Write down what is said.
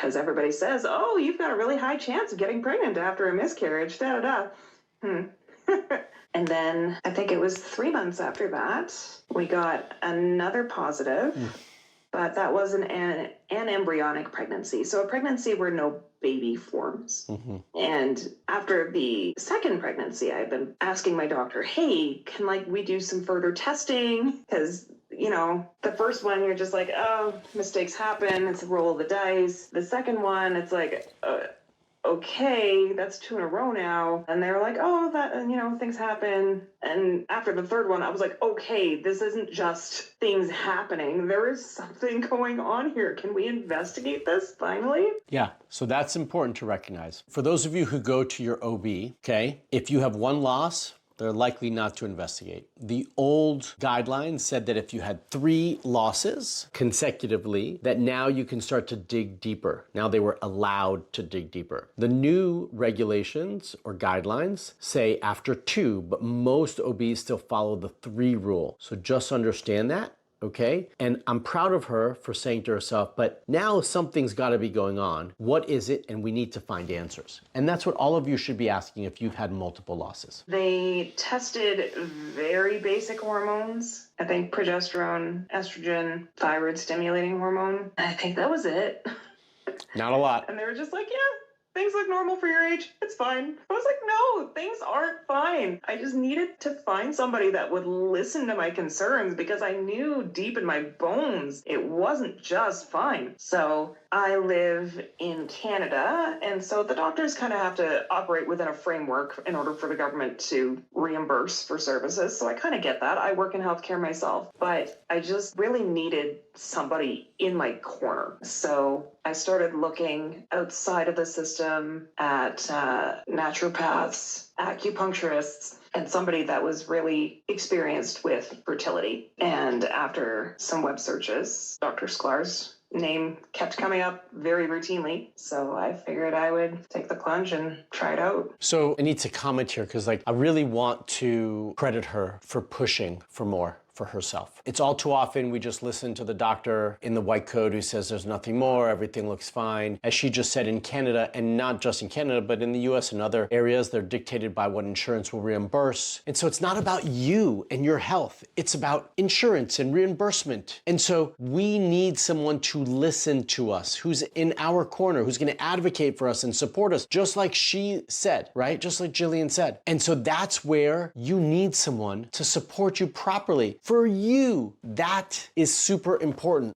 because everybody says, oh, you've got a really high chance of getting pregnant after a miscarriage, da-da-da. And then I think it was 3 months after that, we got another positive, but that wasn't an embryonic pregnancy. So a pregnancy where no baby forms. And after the second pregnancy, I've been asking my doctor, hey, can we do some further testing? Because the first one, you're just like, oh, mistakes happen. It's a roll of the dice. The second one, it's like, okay, that's 2 in a row now. And they were like, oh, that, things happen. And after the third one, I was like, okay, this isn't just things happening. There is something going on here. Can we investigate this finally? Yeah, so that's important to recognize. For those of you who go to your OB, okay, if you have one loss, they're likely not to investigate. The old guidelines said that if you had 3 losses consecutively, that now you can start to dig deeper. Now they were allowed to dig deeper. The new regulations or guidelines say after 2, but most OBs still follow the 3 rule. So just understand that. Okay? And I'm proud of her for saying to herself, but now something's got to be going on. What is it? And we need to find answers. And that's what all of you should be asking if you've had multiple losses. They tested very basic hormones. I think progesterone, estrogen, thyroid stimulating hormone. I think that was it. Not a lot. And they were just like, yeah, things look normal for your age. It's fine. I was like, no, things aren't fine. I just needed to find somebody that would listen to my concerns because I knew deep in my bones it wasn't just fine. So I live in Canada, and so the doctors kind of have to operate within a framework in order for the government to reimburse for services. So I kind of get that. I work in healthcare myself, but I just really needed somebody in my corner. So I started looking outside of the system at naturopaths, acupuncturists, and somebody that was really experienced with fertility. And after some web searches, Dr. Sklar's name kept coming up very routinely. So I figured I would take the plunge and try it out. So I need to comment here because I really want to credit her for pushing for more for herself. It's all too often we just listen to the doctor in the white coat who says there's nothing more, everything looks fine. As she just said, in Canada, and not just in Canada, but in the US and other areas, they're dictated by what insurance will reimburse. And so it's not about you and your health. It's about insurance and reimbursement. And so we need someone to listen to us, who's in our corner, who's gonna advocate for us and support us, just like she said, right? Just like Jillian said. And so that's where you need someone to support you properly. For you, that is super important.